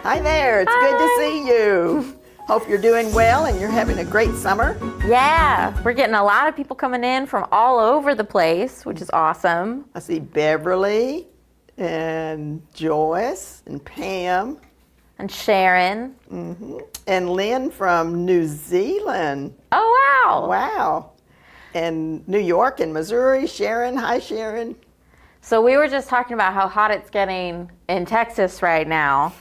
Hi there, it's good to see you. Hope you're doing well and you're having a great summer. Yeah, we're getting a lot of people coming in from all over the place, which is awesome. I see Beverly and Joyce and Pam. And Sharon. And Lynn from New Zealand. Oh, wow. Wow. And New York and Missouri. Sharon, hi Sharon. So we were just talking about how hot it's getting in Texas right now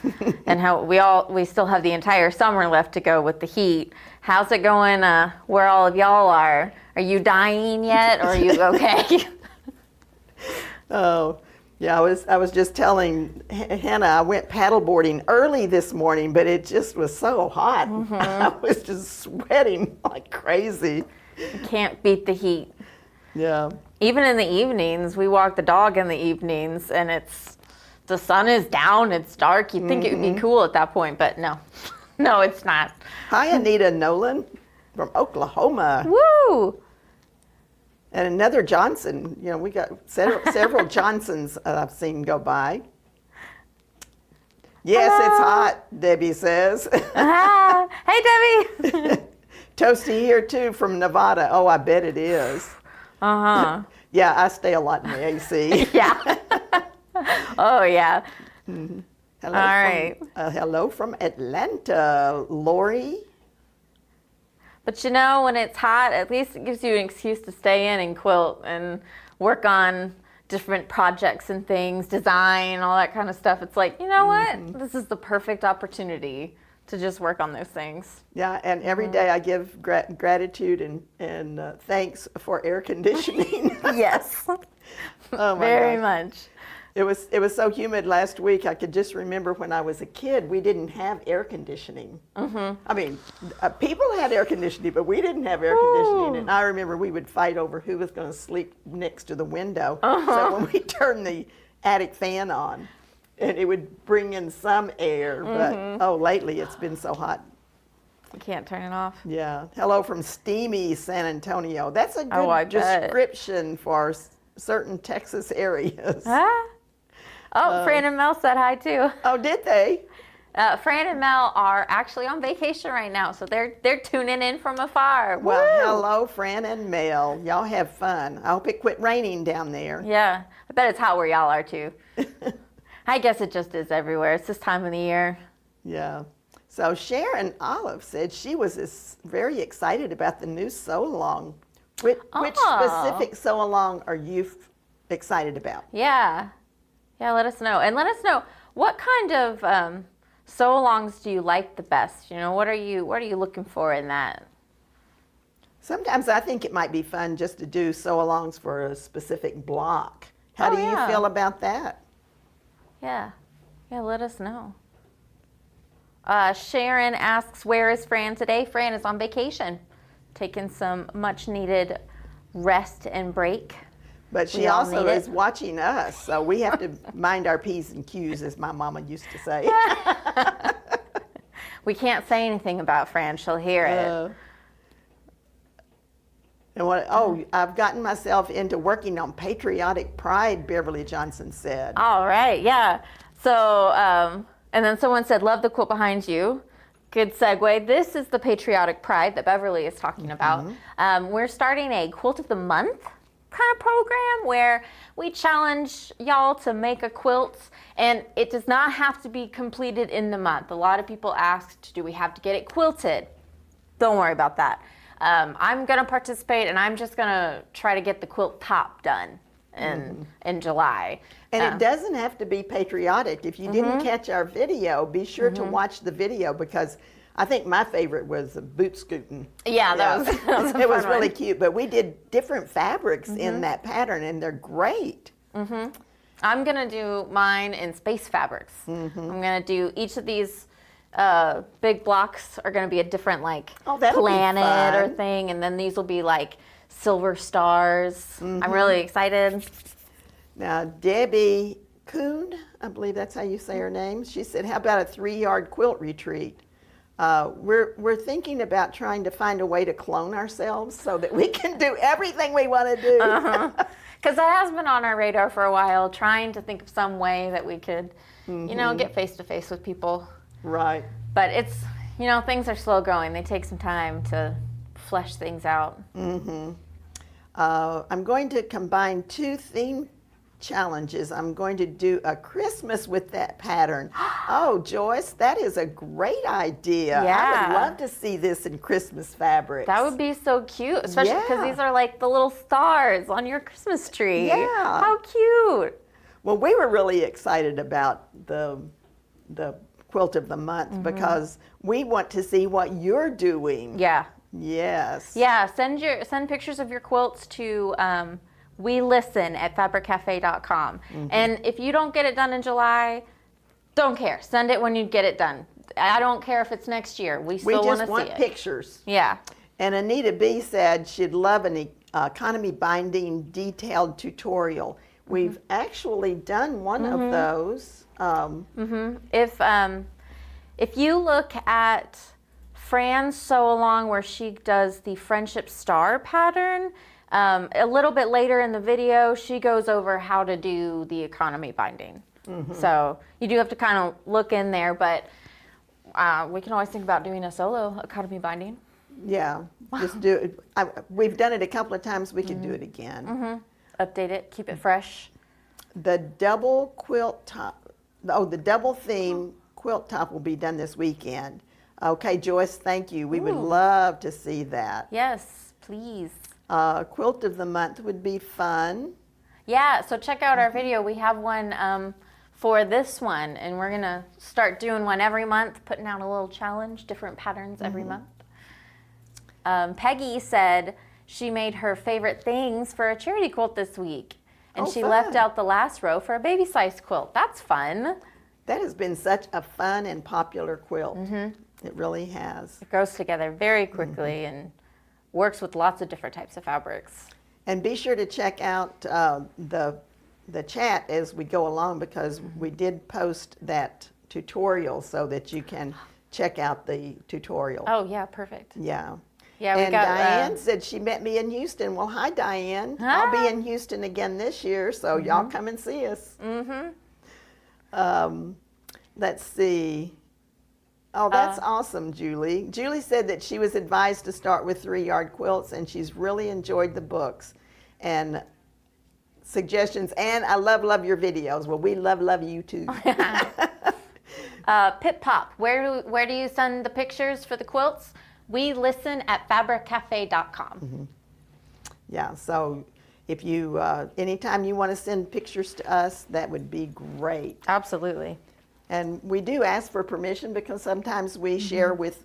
and how we still have the entire summer left to go with the heat. How's it going where all of y'all are? Are you dying yet or are you okay? Oh, yeah, I was just telling Hannah I went paddleboarding early this morning, but it just was so hot. I was just sweating like crazy. You can't beat the heat. Yeah. Even in the evenings, we walk the dog in the evenings and the sun is down, it's dark. You'd think it would be cool at that point, but no. No, it's not. Hi, Anita Nolan from Oklahoma. Woo! And another Johnson. You know, we got several Johnsons I've seen go by. Yes, Hello. It's hot, Debbie says. Hey, Debbie. Toasty here too from Nevada. Oh, I bet it is. Uh-huh. Yeah, I stay a lot in the AC. Yeah. Oh, yeah. Hello All right. Hello from Atlanta, Lori. But you know, when it's hot, at least it gives you an excuse to stay in and quilt and work on different projects and things, design, all that kind of stuff. It's like, you know what? This is the perfect opportunity to just work on those things. Yeah, and every day I give gratitude and thanks for air conditioning. Yes. Oh my Very gosh. much. It was so humid last week. I could just remember when I was a kid, we didn't have air conditioning. I mean, people had air conditioning, but we didn't have air conditioning. And I remember we would fight over who was going to sleep next to the window. So when we turned the attic fan on, and it would bring in some air, but oh, lately it's been so hot. You can't turn it off. Yeah. Hello from steamy San Antonio. That's a good Oh, I bet. description for certain Texas areas. Oh, Fran and Mel said hi too. Oh, did they? Fran and Mel are actually on vacation right now, so they're tuning in from afar. Well, Woo! hello, Fran and Mel. Y'all have fun. I hope it quit raining down there. Yeah, I bet it's hot where y'all are too. I guess it just is everywhere. It's this time of the year. Yeah. So Sharon Olive said she was very excited about the new sew-along. Which specific sew-along are you excited about? Yeah. Yeah, let us know. And let us know, what kind of sew-alongs do you like the best? You know, what are you looking for in that? Sometimes I think it might be fun just to do sew-alongs for a specific block. How do you feel about that? Yeah. Yeah, let us know. Sharon asks, where is Fran today? Fran is on vacation, taking some much-needed rest and break. But she also is watching us, so we have to mind our P's and Q's, as my mama used to say. We can't say anything about Fran. She'll hear it. And I've gotten myself into working on patriotic pride, Beverly Johnson said. All right, yeah. So, and then someone said, love the quilt behind you. Good segue. This is the patriotic pride that Beverly is talking about. We're starting a Quilt of the Month kind of program where we challenge y'all to make a quilt, and it does not have to be completed in the month. A lot of people asked, do we have to get it quilted? Don't worry about that. I'm going to participate, and I'm just going to try to get the quilt top done in July. And it doesn't have to be patriotic. If you didn't catch our video, be sure to watch the video, because I think my favorite was boot scooting. Yeah, that was a it was fun really one. cute. But we did different fabrics in that pattern, and they're great. I'm going to do mine in space fabrics. I'm going to do each of these big blocks are going to be a different that'll be planet or fun. thing, and then these will be like silver stars. I'm really excited. Now, Debbie Kuhn, I believe that's how you say her name, she said, how about a 3-yard quilt retreat? We're thinking about trying to find a way to clone ourselves so that we can do everything we want to do. Because that has been on our radar for a while, trying to think of some way that we could, get face to face with people. Right. But it's, things are slow going. They take some time to flesh things out. I'm going to combine 2 theme challenges. I'm going to do a Christmas with that pattern. Oh, Joyce, that is a great idea. I Yeah. would love to see this in Christmas fabrics. That would be so cute, especially because Yeah. these are like the little stars on your Christmas tree. Yeah. How cute. Well, we were really excited about the quilt of the month because we want to see what you're doing. Yeah. Yes. Yeah, send pictures of your quilts to welisten@fabriccafe.com. And if you don't get it done in July, don't care. Send it when you get it done. I don't care if it's next year. We We still want just to want see it. pictures. Yeah. And Anita B said she'd love an economy binding detailed tutorial. We've actually done one of those. If you look at Fran's Sew Along, where she does the Friendship Star pattern, a little bit later in the video, she goes over how to do the economy binding. So you do have to kind of look in there, but we can always think about doing a solo economy binding. Yeah, just do it. We've done it a couple of times. We could do it again. Update it, keep it fresh. The double quilt top, the double theme quilt top will be done this weekend. Okay, Joyce, thank you. We would Ooh. love to see that. Yes, please. Quilt of the month would be fun. Yeah, so check out our video. We have one for this one, and we're going to start doing one every month, putting out a little challenge, different patterns every month. Peggy said she made her favorite things for a charity quilt this week, and Oh, she fun. left out the last row for a baby size quilt. That's fun. That has been such a fun and popular quilt. It really has. It goes together very quickly and works with lots of different types of fabrics. And be sure to check out the chat as we go along, because we did post that tutorial so that you can check out the tutorial. Oh, yeah, perfect. Yeah. Yeah, we And got Diane said she met me in Houston. Well, hi, Diane. I'll be in Houston again this year, so y'all come and see us. Let's see. Oh, that's awesome, Julie. Julie said that she was advised to start with 3-yard quilts, and she's really enjoyed the books and suggestions. And I love your videos. Well, we love you too. Pip Pop, where do you send the pictures for the quilts? We listen at fabriccafe.com. Yeah, so if you, anytime you want to send pictures to us, that would be great. Absolutely. And we do ask for permission, because sometimes we share with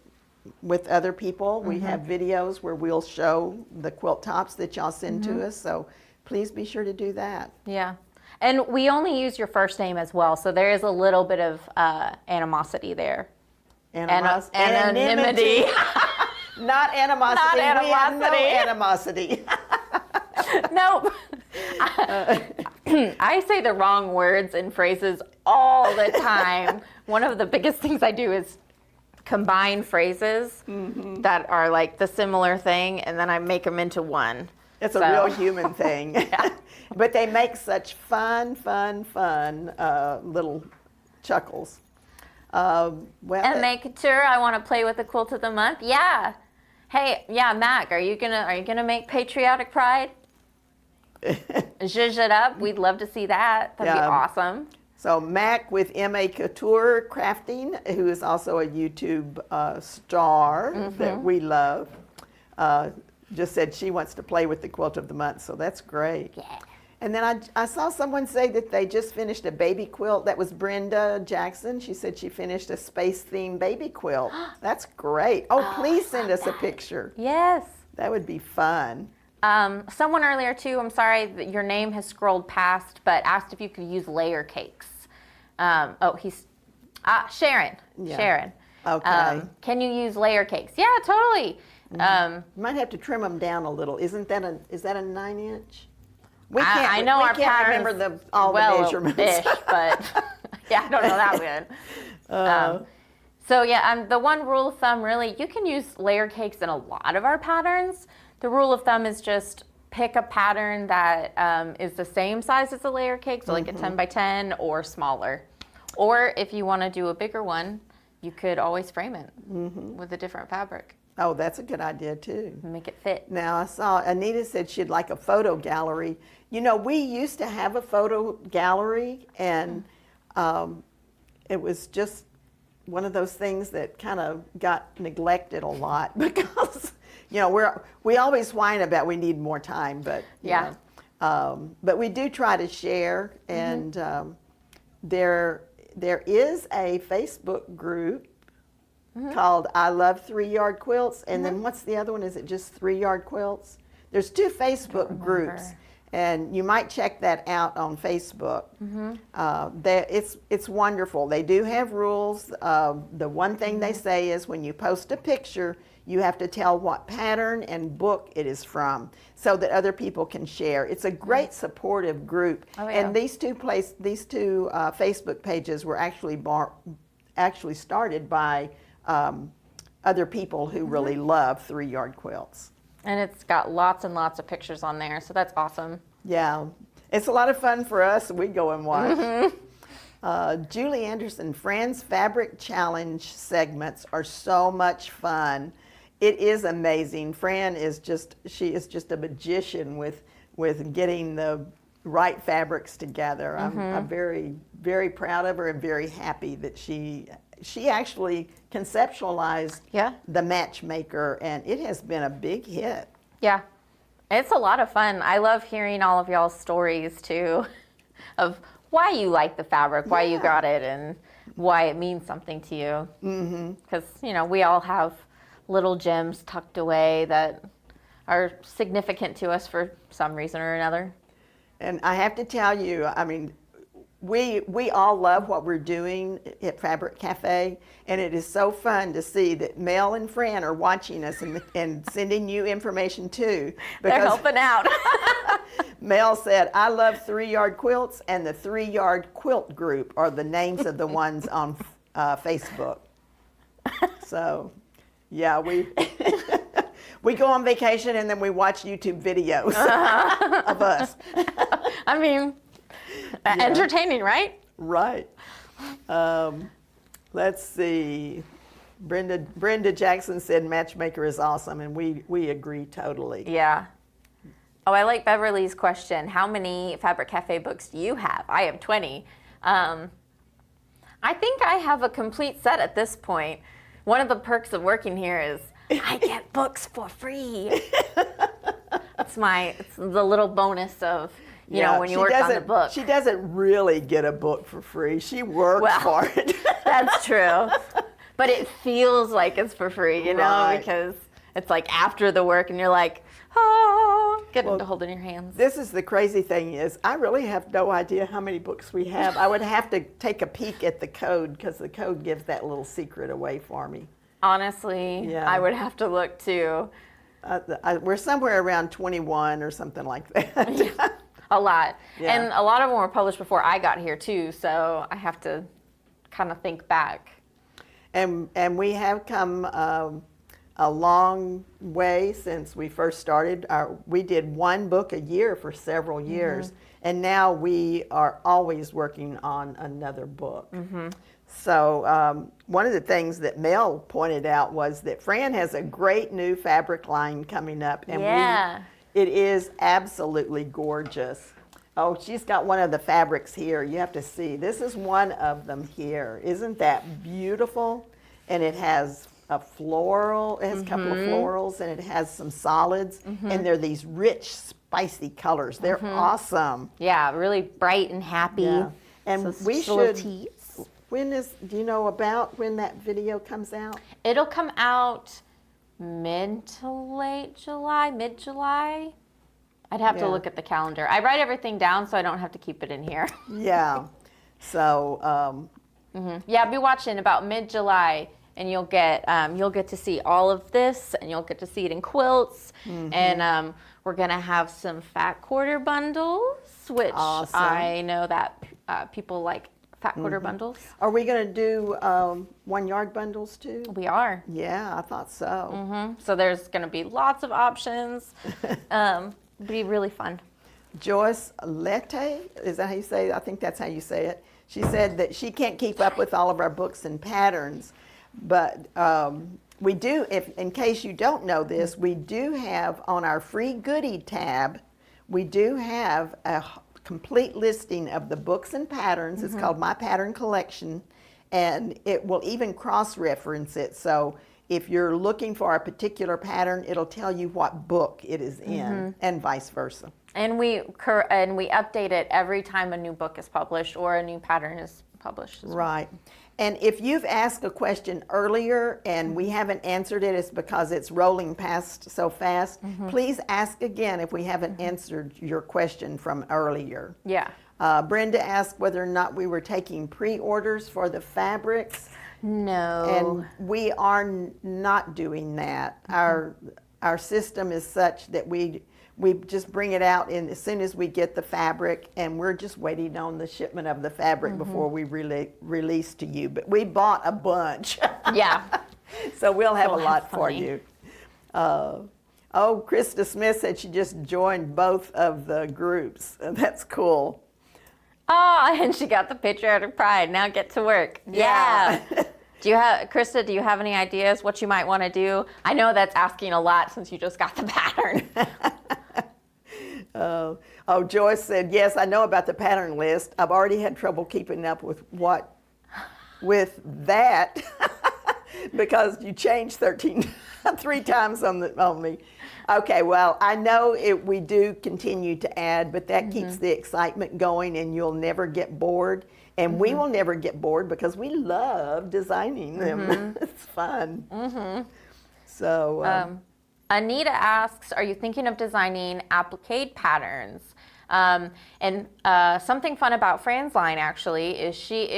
other people. We have videos where we'll show the quilt tops that y'all send to us. So please be sure to do that. Yeah. And we only use your first name as well, so there is a little bit of animosity there. Anonymity. Not animosity. Not We have no animosity. animosity. Nope. I say the wrong words and phrases all the time. One of the biggest things I do is combine phrases that are like the similar thing, and then I make them into one. It's a real human thing. But they make such fun little chuckles. And making sure I want to play with the quilt of the month. Yeah. Hey, yeah, Mac, are you gonna make Patriotic Pride? Zhuzh it up. We'd love to see that. That'd be awesome. So Mac with M.A. Couture Crafting, who is also a YouTube star that we love, just said she wants to play with the quilt of the month, so that's great. Yeah. And then I saw someone say that they just finished a baby quilt. That was Brenda Jackson. She said she finished a space-themed baby quilt. That's great. Oh, please send us a picture. Yes. That would be fun. Someone earlier too, I'm sorry that your name has scrolled past, but asked if you could use layer cakes. Sharon. Yeah. Sharon. Okay. Can you use layer cakes? Yeah, totally. You might have to trim them down a little. Is that a 9-inch? I know our can't patterns remember all the measurements. But yeah, I don't know that good. So yeah, the one rule of thumb, really, you can use layer cakes in a lot of our patterns. The rule of thumb is just pick a pattern that is the same size as a layer cake, so like a 10 by 10 or smaller. Or if you want to do a bigger one, you could always frame it with a different fabric. Oh, that's a good idea too. Make it fit. Now I saw Anita said she'd like a photo gallery. You know, we used to have a photo gallery, and it was just one of those things that kind of got neglected a lot because, you know, we always whine about we need more time, but you know, but we do try to share, and there is a Facebook group called I Love 3-Yard Quilts, and then what's the other one? Is it just 3-Yard Quilts? There's 2 Facebook groups, and you might check that out on Facebook. It's wonderful. They do have rules. The one thing they say is when you post a picture, you have to tell what pattern and book it is from so that other people can share. It's a great supportive group. Oh, yeah. And these two Facebook pages were actually started by other people who really love 3-yard quilts. And it's got lots and lots of pictures on there, so that's awesome. Yeah, it's a lot of fun for us. We go and watch. Julie Anderson, Fran's Fabric Challenge segments are so much fun. It is amazing. Fran is just a magician with getting the right fabrics together. I'm very, very proud of her and very happy that she actually conceptualized the matchmaker, and it has been a big hit. Yeah, it's a lot of fun. I love hearing all of y'all's stories too of why you like the fabric, why you got it, and why it means something to you. Because, you know, we all have little gems tucked away that are significant to us for some reason or another. And I have to tell you, I mean, we all love what we're doing at Fabric Café, and it is so fun to see that Mel and Fran are watching us and sending you information too. They're helping out. Mel said, I love 3-yard quilts, and the 3-yard quilt group are the names of the ones on Facebook. So, yeah, we go on vacation and then we watch YouTube videos of us. I mean, entertaining, right? Right. Let's see. Brenda Jackson said matchmaker is awesome, and we agree totally. Yeah. Oh, I like Beverly's question. How many Fabric Cafe books do you have? I have 20. I think I have a complete set at this point. One of the perks of working here is I get books for free. It's the little bonus of, you know, when you work on the book. She doesn't really get a book for free. She works for it. That's true. But it feels like it's for free, you know, because it's like after the work and you're like, oh, getting to hold it in your hands. This is the crazy thing is I really have no idea how many books we have. I would have to take a peek at the code because the code gives that little secret away for me. Honestly, I would have to look too. We're somewhere around 21 or something like that. A lot. Yeah. And a lot of them were published before I got here too, so I have to kind of think back. And we have come a long way since we first started. We did one book a year for several years, and now we are always working on another book. So one of the things that Mel pointed out was that Fran has a great new fabric line coming up, and it is absolutely gorgeous. Oh, she's got one of the fabrics here. You have to see. This is one of them here. Isn't that beautiful? And it has a floral, it has a couple of florals, and it has some solids. And they're these rich, spicy colors. They're awesome. Yeah, really bright and happy. Yeah. And So we just little should, teas. do you know about when that video comes out? It'll come out mid to late July, mid-July. I'd have to look at the calendar. I write everything down so I don't have to keep it in here. Yeah. So, Yeah, be watching about mid-July, and you'll get to see all of this, and you'll get to see it in quilts. And we're gonna have some fat quarter bundles, which Awesome. I know that people like fat quarter bundles. are we going to do 1 yard bundles too? We are. Yeah, I thought so. So there's gonna be lots of options. Be really fun. Joyce Lete, is that how you say it? I think that's how you say it. She said that she can't keep up with all of our books and patterns, but we do, in case you don't know this, we do have on our free goodie tab, we do have a complete listing of the books and patterns. It's called My Pattern Collection, and it will even cross-reference it. So if you're looking for a particular pattern, it'll tell you what book it is in, and vice versa. And we update it every time a new book is published or a new pattern is published. As well. Right. And if you've asked a question earlier and we haven't answered it, it's because it's rolling past so fast. Please ask again if we haven't answered your question from earlier. Yeah. Brenda asked whether or not we were taking pre-orders for the fabrics. No. And we are not doing that. Our system is such that we just bring it out as soon as we get the fabric, and we're just waiting on the shipment of the fabric before we release to you. But we bought a bunch. Yeah. So we'll have We'll a lot have for plenty. you. Krista Smith said she just joined both of the groups. That's cool. Oh, and she got the Patriotic Pride. Now get to work. Yeah. Krista, do you have any ideas what you might want to do? I know that's asking a lot since you just got the pattern. Joyce said, yes, I know about the pattern list. I've already had trouble keeping up with that because you changed 3 times on me. Okay, well, I know we do continue to add, but that keeps the excitement going, and you'll never get bored. And we will never get bored because we love designing them. It's fun. So, Anita asks, are you thinking of designing applique patterns? And something fun about Fran's line actually is she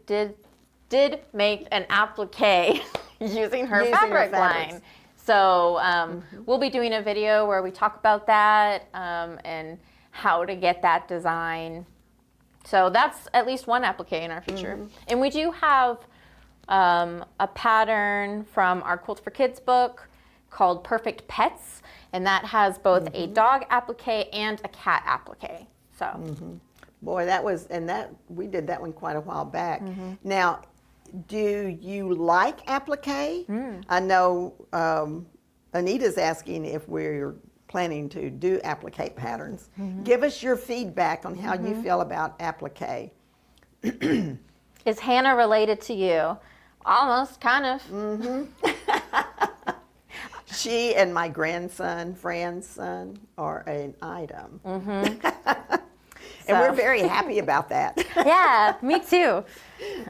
did make an applique using her fabric line. So we'll be doing a video where we talk about that and how to get that design. So that's at least one applique in our future. And we do have a pattern from our Quilt for Kids book called Perfect Pets, and that has both a dog applique and a cat applique. So, boy, we did that one quite a while back. Now, do you like applique? I know Anita's asking if we're planning to do applique patterns. Give us your feedback on how you feel about applique. is Hannah related to you? Almost, kind of. She and my grandson, Fran's son, are an item. And we're very happy about that. Yeah, me too.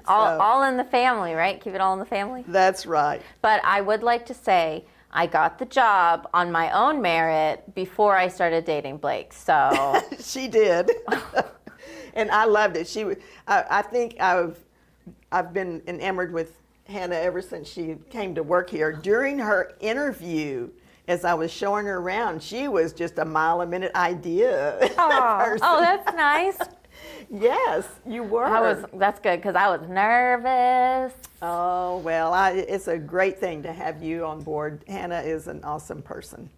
All in the family, right? Keep it all in the family. That's right. But I would like to say I got the job on my own merit before I started dating Blake. So She did. And I loved it. I think I've been enamored with Hannah ever since she came to work here. During her interview, as I was showing her around, she was just a mile-a-minute idea. Oh, that's nice. Yes, you were. That's good because I was nervous. Oh, well, it's a great thing to have you on board. Hannah is an awesome person.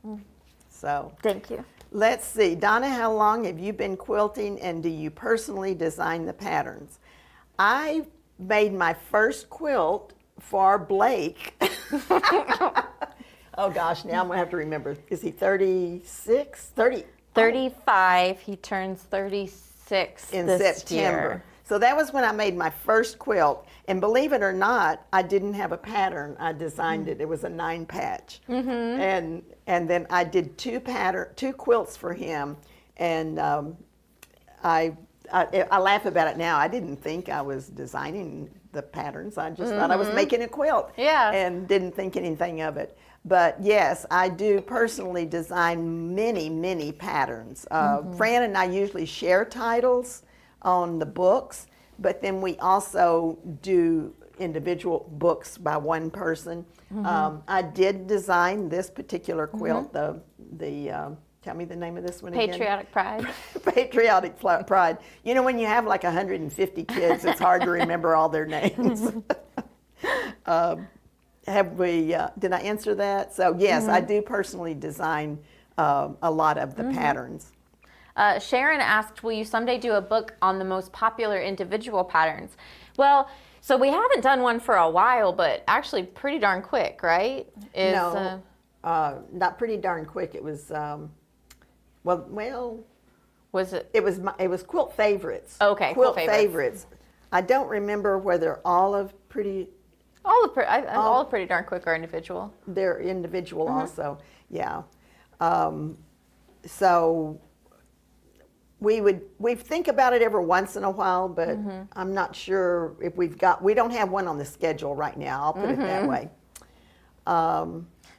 So Thank you. let's see. Donna, how long have you been quilting, and do you personally design the patterns? I made my first quilt for Blake. Oh gosh, now I'm gonna have to remember. Is he 36? 35. He turns 36 in this September. year. So that was when I made my first quilt. And believe it or not, I didn't have a pattern. I designed it. It was a 9-patch. And then I did two quilts for him. And I laugh about it now. I didn't think I was designing the patterns. I just thought I was making a quilt. Yeah. And didn't think anything of it. But yes, I do personally design many patterns. Fran and I usually share titles on the books, but then we also do individual books by one person. I did design this particular quilt, tell me the name of this one again. Patriotic Pride. Patriotic Pride. You know, when you have like 150 kids, it's hard to remember all their names. Did I answer that? So yes, I do personally design a lot of the patterns. Sharon asked, will you someday do a book on the most popular individual patterns? Well, so we haven't done one for a while, but actually pretty darn quick, right? No, not pretty darn quick. It was, was it? It was Quilt Favorites. Okay, Quilt Favorites. I don't remember whether all of all of Pretty Darn Quick are individual. They're individual also, yeah. So we think about it every once in a while, but I'm not sure if we don't have one on the schedule right now, I'll put it that way.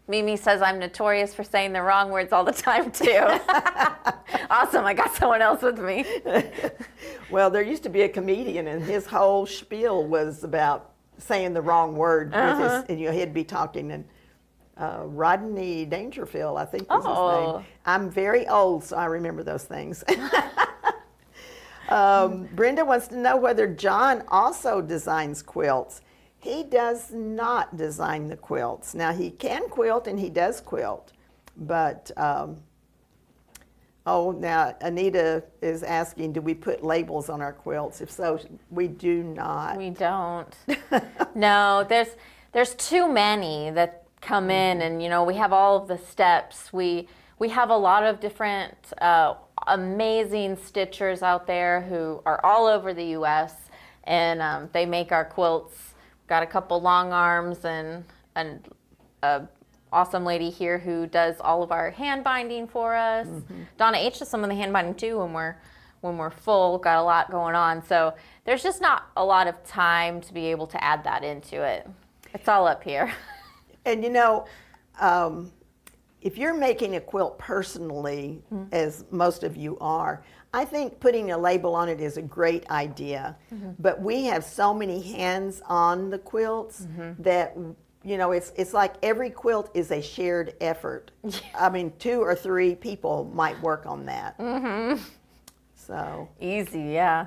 Mimi says I'm notorious for saying the wrong words all the time too. Awesome, I got someone else with me. Well, there used to be a comedian and his whole spiel was about saying the wrong word with and he'd be talking and Rodney Dangerfield, I think was his name. I'm very old, so I remember those things. Brenda wants to know whether John also designs quilts. He does not design the quilts. Now, he can quilt and he does quilt, but, now Anita is asking, do we put labels on our quilts? If so, we do not. We don't. No, there's too many that come in, and we have all of the steps. We have a lot of different amazing stitchers out there who are all over the U.S. and they make our quilts. Got a couple long arms and an awesome lady here who does all of our hand binding for us. Donna H does some of the hand binding too when we're full. Got a lot going on, so there's just not a lot of time to be able to add that into it. It's all up here. And if you're making a quilt personally, as most of you are, I think putting a label on it is a great idea. But we have so many hands on the quilts that, it's like every quilt is a shared effort. I mean, 2 or 3 people might work on that. So easy, yeah.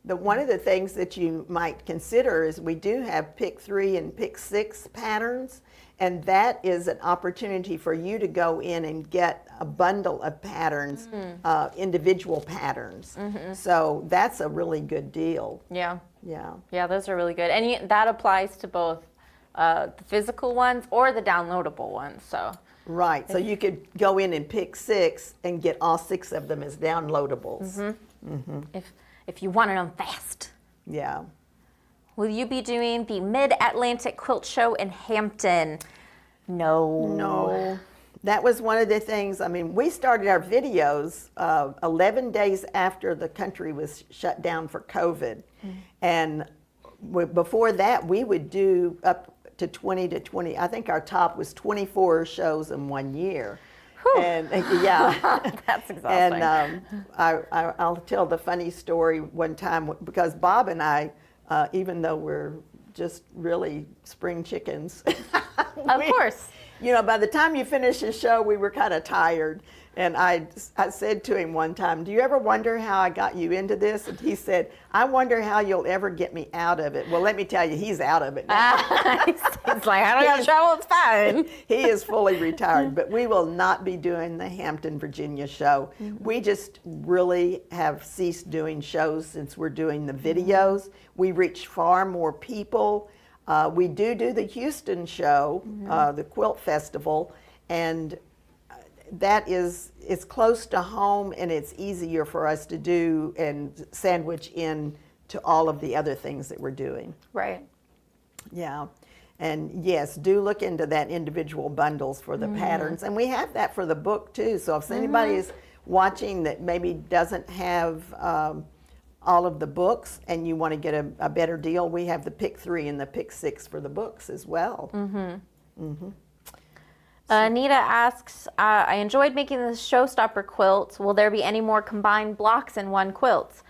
One of the things that you might consider is we do have pick 3 and pick 6 patterns, and that is an opportunity for you to go in and get a bundle of patterns, individual patterns. So that's a really good deal. Yeah. Yeah. Yeah, those are really good. And that applies to both the physical ones or the downloadable ones. So. Right. So you could go in and pick 6 and get all 6 of them as downloadables. If you wanted them fast. Yeah. Will you be doing the Mid-Atlantic Quilt Show in Hampton? No. No. That was one of the things, we started our videos 11 days after the country was shut down for COVID. And before that, we would do up to 20, I think our top was 24 shows in 1 year. And yeah, that's exhausting. And I'll tell the funny story one time because Bob and I, even though we're just really spring chickens, of course, by the time you finish the show, we were kind of tired. And I said to him one time, do you ever wonder how I got you into this? And he said, I wonder how you'll ever get me out of it. Well, let me tell you, he's out of it now. He's like, I don't got to travel, it's fine. He is fully retired, but we will not be doing the Hampton, Virginia show. We just really have ceased doing shows since we're doing the videos. We reach far more people. We do the Houston show, the Quilt Festival, and that is, it's close to home and it's easier for us to do and sandwich in to all of the other things that we're doing. Right. Yeah. And yes, do look into that individual bundles for the patterns. And we have that for the book too. So if anybody is watching that maybe doesn't have all of the books and you want to get a better deal, we have the pick 3 and the pick 6 for the books as well. Anita asks, I enjoyed making the showstopper quilt. Will there be any more combined blocks in one quilt?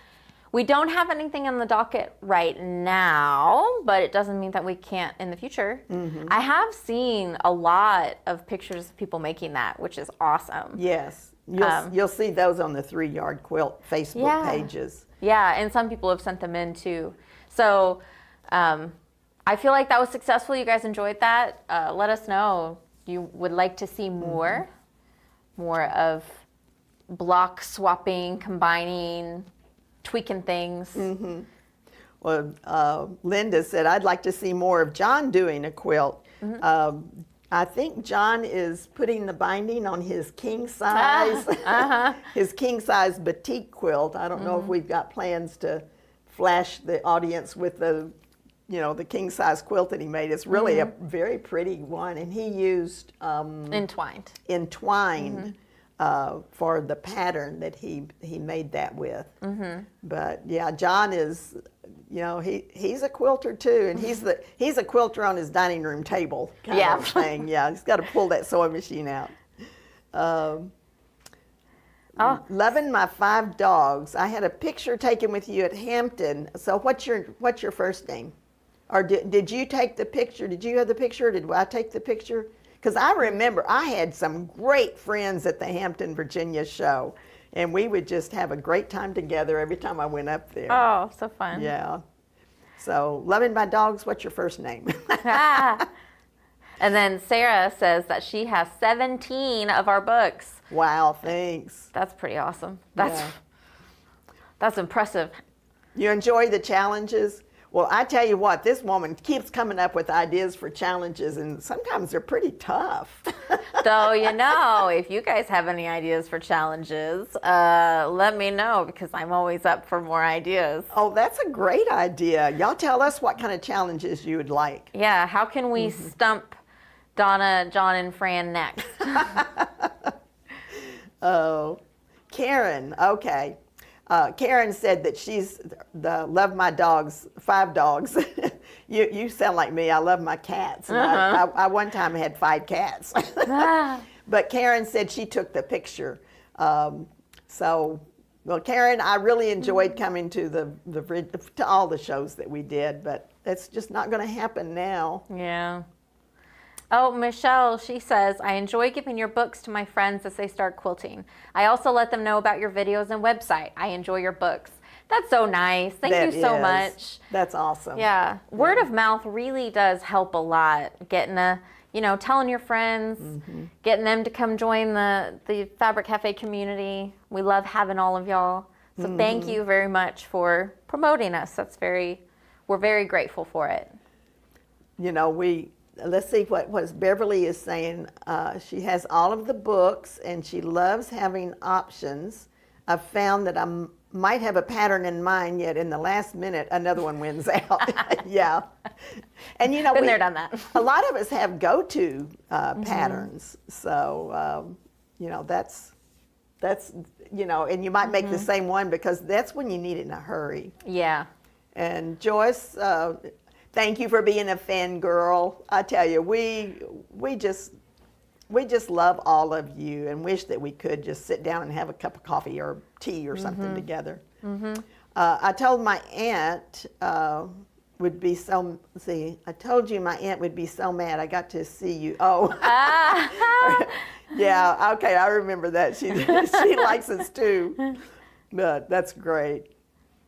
We don't have anything on the docket right now, but it doesn't mean that we can't in the future. I have seen a lot of pictures of people making that, which is awesome. Yes. You'll see those on the 3-Yard Quilt Facebook pages. Yeah, and some people have sent them in too. So I feel like that was successful. You guys enjoyed that. Let us know. You would like to see more of block swapping, tweaking things. Well, Linda said, I'd like to see more of John doing a quilt. I think John is putting the binding on his king size, his king size batik quilt. I don't know if we've got plans to flash the audience with the king size quilt that he made. It's really a very pretty one, and he used Entwined for the pattern that he made that with. But yeah, John is, he's a quilter too, and he's a quilter on his dining room table kind of thing. Yeah, he's got to pull that sewing machine out. Loving my 5 dogs. I had a picture taken with you at Hampton. So what's your first name? Or did you take the picture? Did you have the picture? Or did I take the picture? Because I remember I had some great friends at the Hampton, Virginia show, and we would just have a great time together every time I went up there. Oh, so fun. Yeah. So, loving my dogs, what's your first name? And then Sarah says that she has 17 of our books. Wow, thanks. That's pretty awesome. That's impressive. You enjoy the challenges? Well, I tell you what, this woman keeps coming up with ideas for challenges, and sometimes they're pretty tough. So, if you guys have any ideas for challenges, let me know, because I'm always up for more ideas. Oh, that's a great idea. Y'all tell us what kind of challenges you would like. Yeah, how can we stump Donna, John, and Fran next? Oh, Karen, okay. Karen said that she's love my dogs, 5 dogs. You sound like me. I love my cats. I one time had 5 cats. But Karen said she took the picture. Well, Karen, I really enjoyed coming to to all the shows that we did, but it's just not going to happen now. Yeah. Oh, Michelle, she says, I enjoy giving your books to my friends as they start quilting. I also let them know about your videos and website. I enjoy your books. That's so nice. Thank you so much. That's awesome. Yeah. Word of mouth really does help a lot. Getting telling your friends, getting them to come join the Fabric Cafe community. We love having all of y'all. So thank you very much for promoting us. We're very grateful for it. Let's see what Beverly is saying. She has all of the books and she loves having options. I've found that I might have a pattern in mind, yet in the last minute another one wins out. Yeah. And been there, done that. A lot of us have go-to patterns. So that's and you might make the same one because that's when you need it in a hurry. Yeah. And Joyce, thank you for being a fangirl. I tell you, we just love all of you and wish that we could just sit down and have a cup of coffee or tea or something together. I told my aunt would be so. See, I told you my aunt would be so mad. I got to see you. Oh, yeah. Okay, I remember that. She likes us too. But that's great.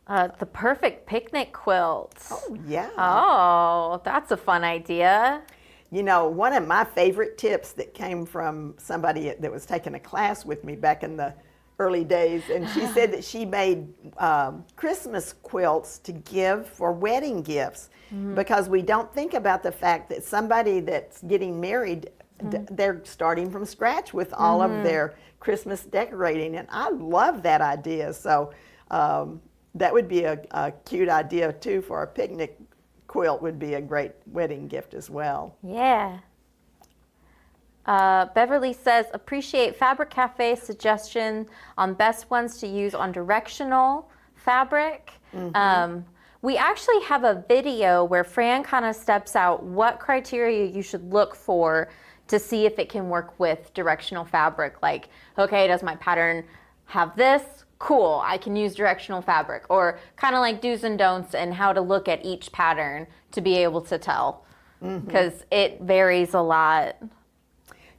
The perfect picnic quilt. Oh, yeah. Oh, that's a fun idea. One of my favorite tips that came from somebody that was taking a class with me back in the early days, and she said that she made Christmas quilts to give for wedding gifts because we don't think about the fact that somebody that's getting married they're starting from scratch with all of their Christmas decorating, and I love that idea. So that would be a cute idea too for a picnic quilt. Would be a great wedding gift as well. Yeah. Beverly says, appreciate Fabric Cafe's suggestion on best ones to use on directional fabric. We actually have a video where Fran kind of steps out what criteria you should look for to see if it can work with directional fabric. Like, okay, does my pattern have this? Cool, I can use directional fabric. Or kind of like do's and don'ts and how to look at each pattern to be able to tell. Because it varies a lot.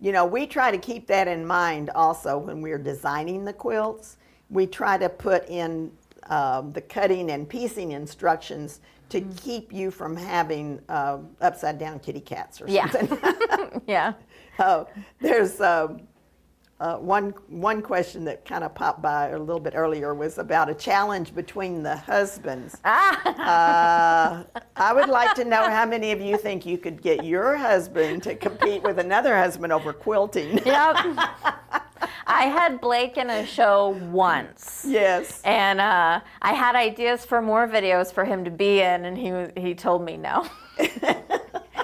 You know, we try to keep that in mind also when we're designing the quilts. We try to put in the cutting and piecing instructions to keep you from having upside down kitty cats or something. Yeah. There's one question that kind of popped by a little bit earlier was about a challenge between the husbands. I would like to know how many of you think you could get your husband to compete with another husband over quilting. Yep. I had Blake in a show once. Yes. And I had ideas for more videos for him to be in, and he told me no.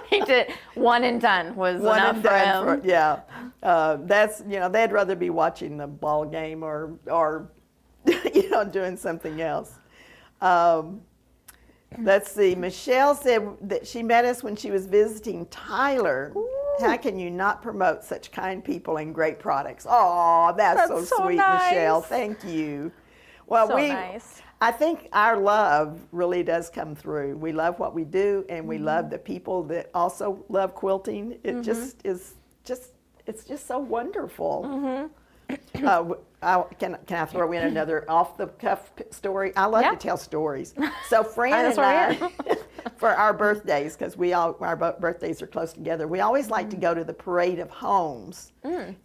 He did one and done was One enough and for done him. yeah. That's, you know, they'd rather be watching the ball game or you know, doing something else. Let's see. Michelle said that she met us when she was visiting Tyler. Ooh. How can you not promote such kind people and great products? Oh, that's so sweet, nice. Michelle. Thank you. Well, So nice. I think our love really does come through. We love what we do, and we love the people that also love quilting. It it's just so wonderful. Can I throw in another off the cuff story? I love to tell stories. So Fran and I, for our birthdays, because our birthdays are close together, we always like to go to the parade of homes,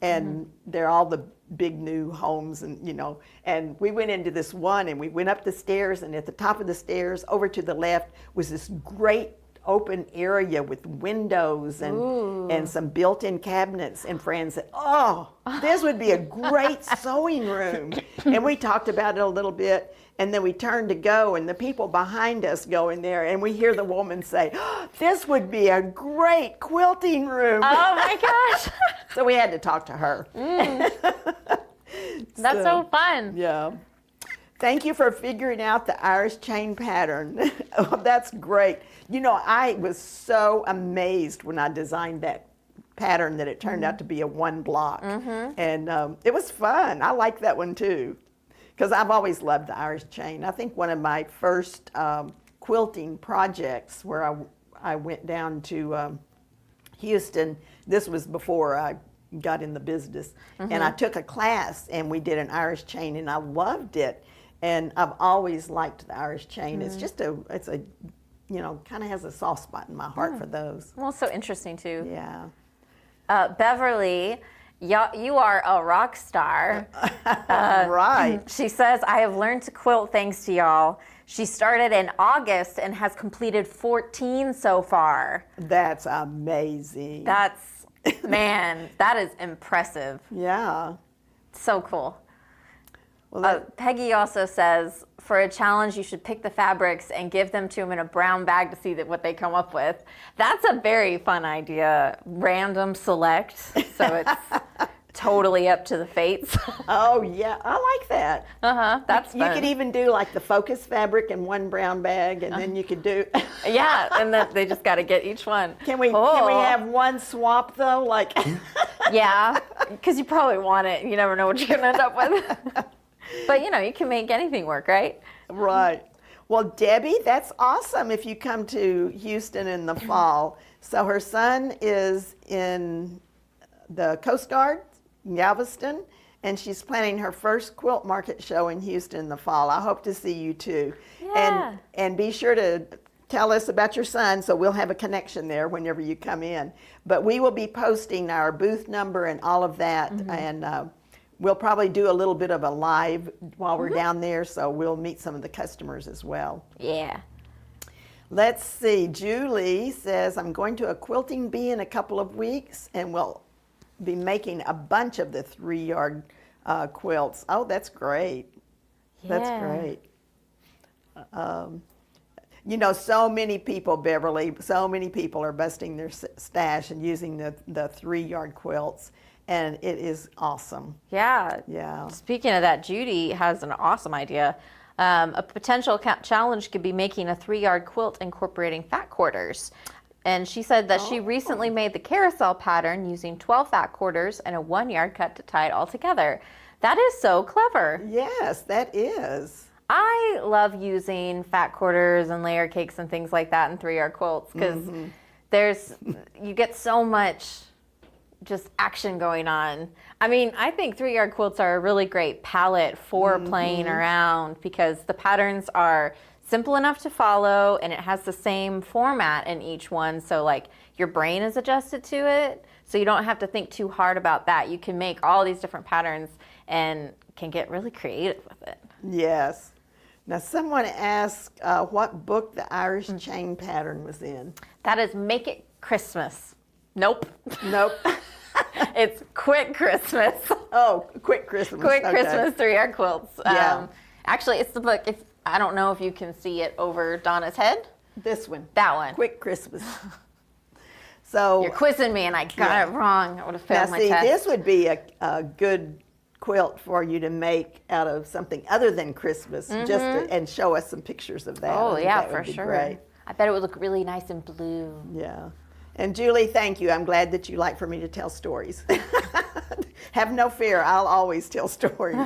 and they're all the big new homes, and you know. And we went into this one, and we went up the stairs, and at the top of the stairs, over to the left, was this great open area with windows and some built-in cabinets, and Fran said, oh, this would be a great sewing room. And we talked about it a little bit, and then we turned to go, and the people behind us go in there, and we hear the woman say, oh, this would be a great quilting room. Oh my gosh. So we had to talk to her. That's so fun. Yeah. Thank you for figuring out the Irish chain pattern. Oh, that's great. You know, I was so amazed when I designed that pattern that it turned out to be a one block. And it was fun. I like that one too, because I've always loved the Irish chain. I think one of my first quilting projects where I went down to Houston, this was before I got in the business, and I took a class and we did an Irish chain, and I loved it. And I've always liked the Irish chain. It's just it's a, you know, kind of has a soft spot in my heart for those. Well, so interesting too. Yeah. Beverly, you are a rock star. Right. She says, I have learned to quilt thanks to y'all. She started in August and has completed 14 so far. That's amazing. That's, man, that is impressive. Yeah. So cool. Well, Peggy also says, for a challenge, you should pick the fabrics and give them to them in a brown bag to see what they come up with. That's a very fun idea. Random select, so it's totally up to the fates. oh yeah, I like that. That's fun. You could even do like the focus fabric in one brown bag, and then you could do. Yeah, and then they just got to get each one. Can we have one swap though? Like. Yeah, because you probably want it. You never know what you're gonna end up with. But, you know, you can make anything work, right? Right. Well, Debbie, that's awesome if you come to Houston in the fall. So her son is in the Coast Guard, Galveston, and she's planning her first quilt market show in Houston in the fall. I hope to see you too. Yeah. And be sure to tell us about your son, so we'll have a connection there whenever you come in. But we will be posting our booth number and all of that, and we'll probably do a little bit of a live while we're down there, so we'll meet some of the customers as well. Yeah. Let's see. Julie says, I'm going to a quilting bee in a couple of weeks and will be making a bunch of the 3-yard quilts. Oh, that's great. That's great. You know, so many people, Beverly, so many people are busting their stash and using the 3-yard quilts, and it is awesome. Yeah. Yeah. Speaking of that, Judy has an awesome idea. A potential challenge could be making a 3-yard quilt incorporating fat quarters. And she said that she recently made the carousel pattern using 12 fat quarters and a 1-yard cut to tie it all together. That is so clever. Yes, that is. I love using fat quarters and layer cakes and things like that in 3-yard quilts because you get so much just action going on. I mean, I think 3-yard quilts are a really great palette for playing around because the patterns are simple enough to follow and it has the same format in each one. So like your brain is adjusted to it. So you don't have to think too hard about that. You can make all these different patterns and can get really creative with it. Yes. Now, someone asked what book the Irish chain pattern was in. That is Make It Christmas. Nope. Nope. It's Quick Christmas. Oh, Quick Christmas. Quick Christmas 3-yard quilts. Yeah. Actually, it's the book. I don't know if you can see it over Donna's head. This one. That one. Quick Christmas. So you're quizzing me, and I got it wrong. I would have failed now, my see, test. this would be a good quilt for you to make out of something other than Christmas, and show us some pictures of that. Oh, yeah, that would for be sure. Great. I bet it would look really nice and blue. Yeah. And Julie, thank you. I'm glad that you like for me to tell stories. Have no fear. I'll always tell stories.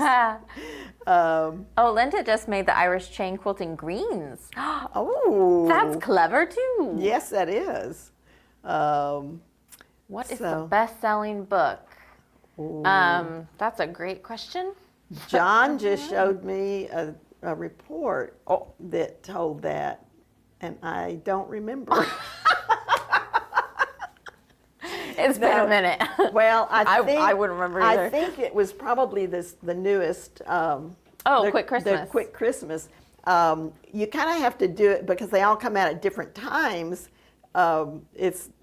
Linda just made the Irish chain quilt in greens. Oh. That's clever, too. Yes, that is. What is the best-selling book? That's a great question. John just showed me a report that told that, and I don't remember. It's been a minute. Well, I wouldn't remember either. I think it was probably the newest. Quick Christmas. The Quick Christmas. You kind of have to do it because they all come out at different times.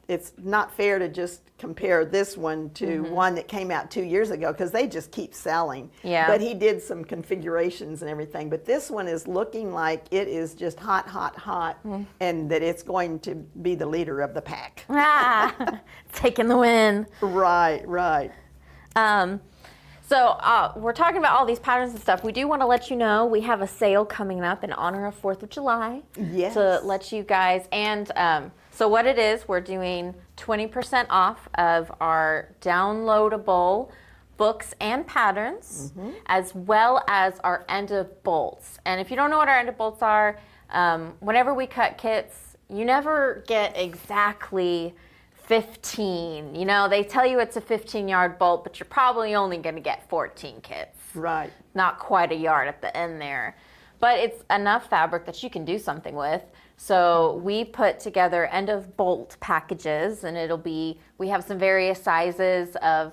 It's not fair to just compare this one to one that came out 2 years ago because they just keep selling. Yeah. But he did some configurations and everything. But this one is looking like it is just hot, hot, hot, and that it's going to be the leader of the pack. Taking the win. Right, right. So we're talking about all these patterns and stuff. We do want to let you know we have a sale coming up in honor of 4th of July. Yes. To let you guys, and so what it is, we're doing 20% off of our downloadable books and patterns, as well as our end of bolts. And if you don't know what our end of bolts are, whenever we cut kits, you never get exactly 15. You know, they tell you it's a 15-yard bolt, but you're probably only going to get 14 kits. Right. Not quite a yard at the end there. But it's enough fabric that you can do something with. So we put together end of bolt packages, and we have some various sizes of,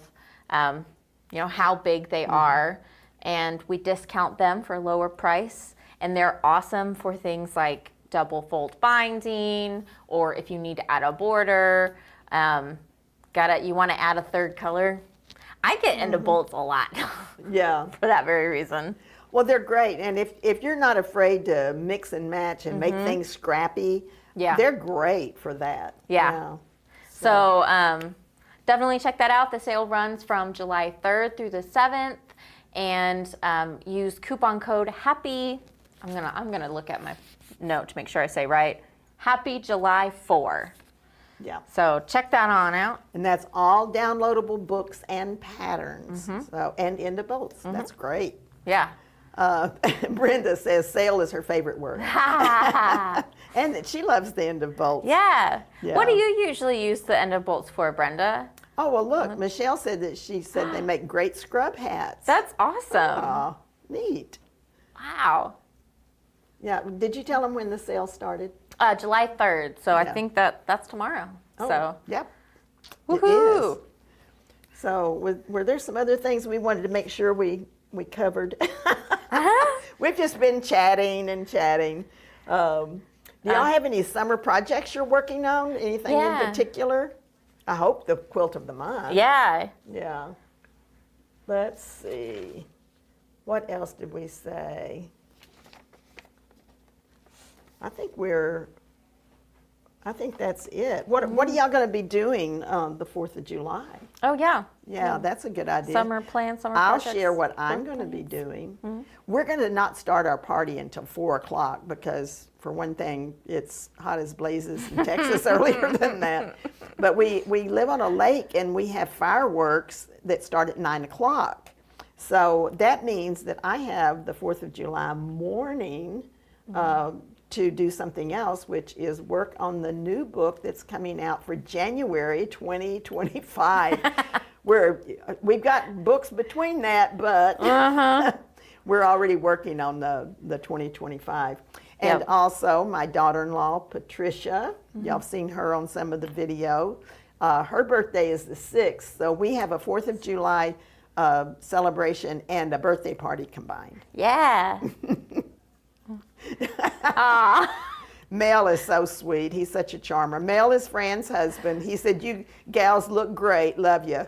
how big they are, and we discount them for a lower price. And they're awesome for things like double fold binding, or if you need to add a border, you want to add a third color. I get into bolts a lot. Yeah. For that very reason. Well, they're great, and if you're not afraid to mix and match and make things scrappy, they're great for that. Yeah. So definitely check that out. The sale runs from July 3rd through the 7th, and use coupon code HAPPY. I'm gonna look at my note to make sure I say right. Happy July 4. Yeah. So check that on out. And that's all downloadable books and patterns. So and end of bolts. That's great. Yeah. Brenda says sale is her favorite word. And that she loves the end of bolts. Yeah. What do you usually use the end of bolts for, Brenda? Oh, well, look, Michelle said that they make great scrub hats. That's awesome. Oh, neat. Wow. Yeah. Did you tell them when the sale started? July 3rd. So I think that's tomorrow. So. Yep. Woohoo. It is. So were there some other things we wanted to make sure we covered? We've just been chatting and chatting. Do y'all have any summer projects you're working on? Anything in particular? I hope the quilt of the month. Yeah. Yeah. Let's see. What else did we say? I think that's it. What are y'all going to be doing the 4th of July? Oh, yeah. Yeah, that's a good idea. Summer plans, summer I'll projects. share what I'm going to be doing. We're going to not start our party until 4 o'clock because, for one thing, it's hot as blazes in Texas earlier than that. But we live on a lake and we have fireworks that start at 9 o'clock. So that means that I have the 4th of July morning to do something else, which is work on the new book that's coming out for January 2025. We've got books between that, but we're already working on the 2025. And also my daughter-in-law, Patricia, y'all have seen her on some of the video. Her birthday is the 6th, so we have a 4th of July celebration and a birthday party combined. Yeah. Mel is so sweet. He's such a charmer. Mel is Fran's husband. He said, "You gals look great. Love you."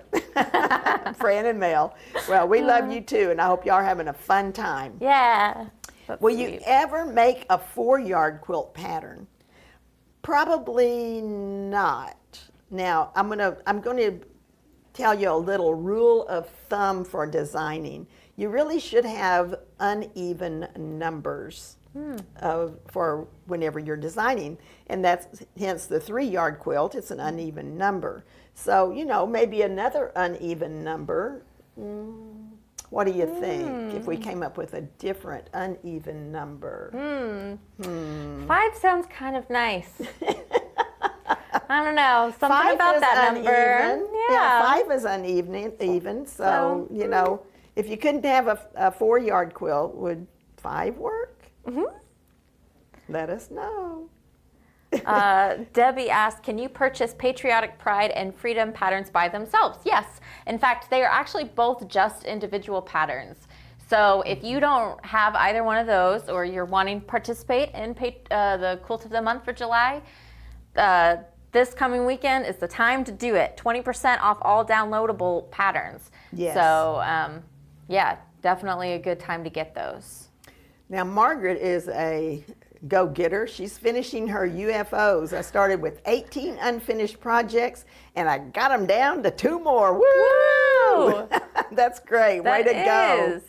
Fran and Mel. Well, we love you too, and I hope y'all are having a fun time. Yeah. Will you ever make a 4-yard quilt pattern? Probably not. Now, I'm going to tell you a little rule of thumb for designing. You really should have uneven numbers for whenever you're designing, and that's hence the 3-yard quilt. It's an uneven number. So, maybe another uneven number. What do you think if we came up with a different uneven number? 5 sounds kind of nice. I don't know, something 5 about is that uneven. number. Yeah, 5 is uneven. So, if you couldn't have a 4-yard quilt, would 5 work? Let us know. Debbie asked, can you purchase Patriotic Pride and Freedom patterns by themselves? Yes. In fact, they are actually both just individual patterns. So if you don't have either one of those, or you're wanting to participate in the Quilt of the Month for July, this coming weekend is the time to do it. 20% off all downloadable patterns. Yes. So yeah, definitely a good time to get those. Now, Margaret is a go-getter. She's finishing her UFOs. I started with 18 unfinished projects, and I got them down to 2 more. Woo! That's great. Way to go.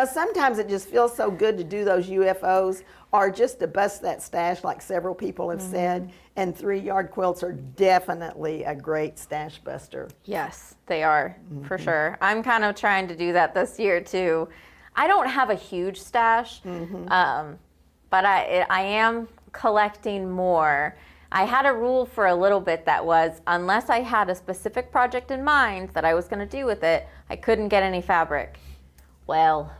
Sometimes it just feels so good to do those UFOs, or just to bust that stash, like several people have said. And 3-yard quilts are definitely a great stash buster. Yes, they are, for sure. I'm kind of trying to do that this year, too. I don't have a huge stash, but I am collecting more. I had a rule for a little bit that was, unless I had a specific project in mind that I was going to do with it, I couldn't get any fabric. Well,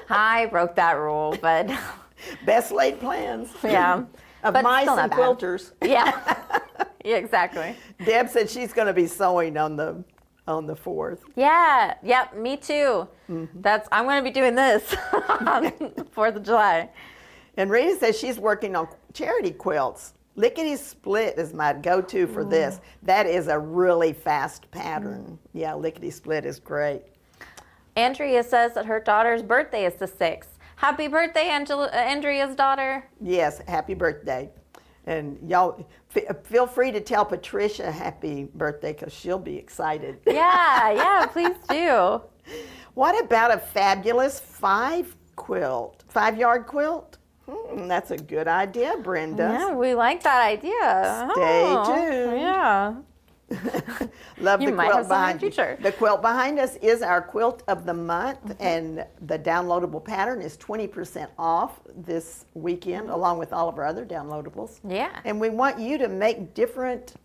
I broke that rule, but... Best laid plans. Yeah. Of but mice still not and bad. quilters. Yeah. Yeah, exactly. Deb said she's going to be sewing on the 4th. Yeah. Yep. Me too. I'm going to be doing this on 4th of July. And Rita says she's working on charity quilts. Lickety Split is my go-to for this. That is a really fast pattern. Yeah, Lickety Split is great. Andrea says that her daughter's birthday is the 6th. Happy birthday, Andrea's daughter. Yes, happy birthday. And y'all feel free to tell Patricia happy birthday because she'll be excited. Yeah, please do. What about a fabulous 5-yard quilt? That's a good idea, Brenda. Yeah, we like that idea. Stay tuned. Yeah. Love the might quilt have some in behind the future. The quilt behind us is our Quilt of the Month, and the downloadable pattern is 20% off this weekend, along with all of our other downloadables. Yeah. And we want you to make different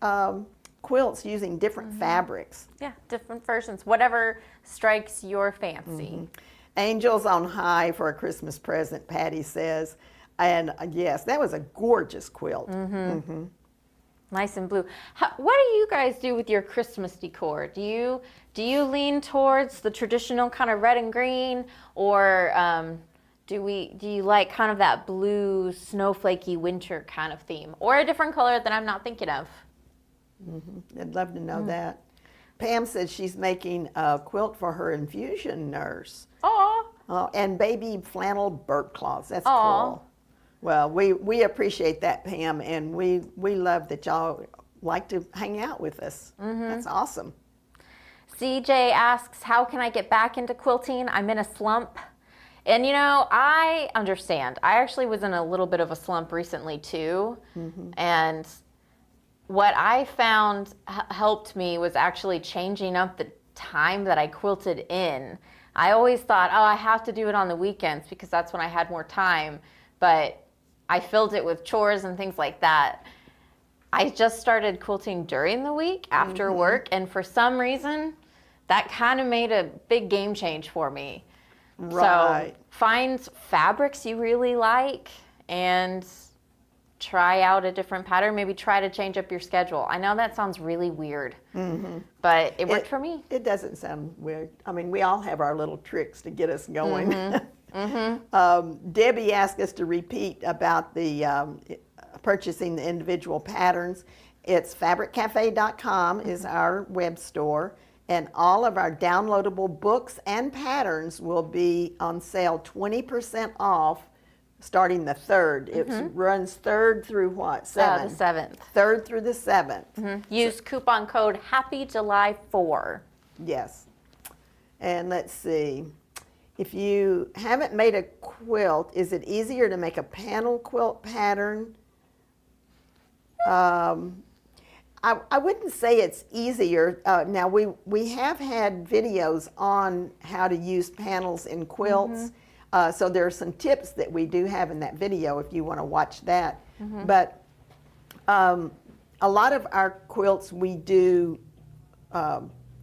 quilts using different fabrics. Yeah, different versions, whatever strikes your fancy. Angels on High for a Christmas present, Patty says. And yes, that was a gorgeous quilt. Nice and blue. What do you guys do with your Christmas decor? Do you lean towards the traditional kind of red and green, or do you like kind of that blue snowflakey winter kind of theme, or a different color that I'm not thinking of? I'd love to know that. Pam says she's making a quilt for her infusion nurse. Oh, And baby flannel bird claws. That's Aw. cool. Well, we appreciate that, Pam, and we love that y'all like to hang out with us. That's awesome. CJ asks, how can I get back into quilting? I'm in a slump. And I understand. I actually was in a little bit of a slump recently too. And what I found helped me was actually changing up the time that I quilted in. I always thought, I have to do it on the weekends because that's when I had more time. But I filled it with chores and things like that. I just started quilting during the week after work, and for some reason, that kind of made a big game change for me. Right. So find fabrics you really like and try out a different pattern. Maybe try to change up your schedule. I know that sounds really weird, but it worked for me. It doesn't sound weird. I mean, we all have our little tricks to get us going. Debbie asked us to repeat about the purchasing the individual patterns. It's fabriccafe.com is our web store, and all of our downloadable books and patterns will be on sale 20% off starting the 3rd. It runs 3rd through what? 7th? The 7th. 3rd through the 7th. Use coupon code HAPPYJULY4. Yes. And let's see. If you haven't made a quilt, is it easier to make a panel quilt pattern? I wouldn't say it's easier. Now, we have had videos on how to use panels in quilts. So there are some tips that we do have in that video if you want to watch that. But a lot of our quilts we do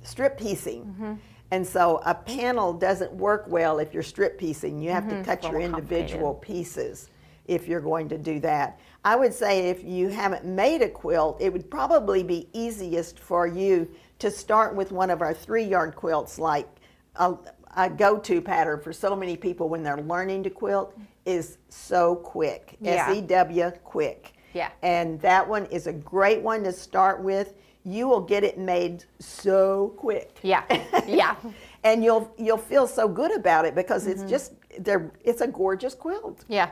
strip piecing. And so a panel doesn't work well if you're strip piecing. You have to cut your individual pieces if you're going to do that. I would say if you haven't made a quilt, it would probably be easiest for you to start with one of our 3-yard quilts, like a go-to pattern for so many people when they're learning to quilt is Sew Quick, S-E-W, Quick. Yeah. And that one is a great one to start with. You will get it made so quick. Yeah, yeah. And you'll feel so good about it because it's just it's a gorgeous quilt. Yeah.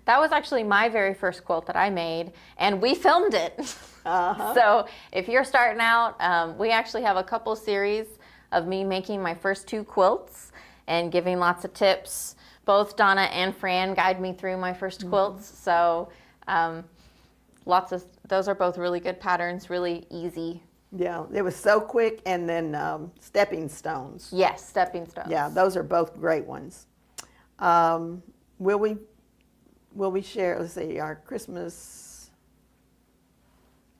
That was actually my very first quilt that I made, and we filmed it. So if you're starting out, we actually have a couple series of me making my first 2 quilts and giving lots of tips. Both Donna and Fran guide me through my first quilts. So those are both really good patterns, really easy. Yeah, it was So Quick, and then Stepping Stones. Yes, Stepping Stones. Yeah, those are both great ones. Will we share? Let's see, our Christmas.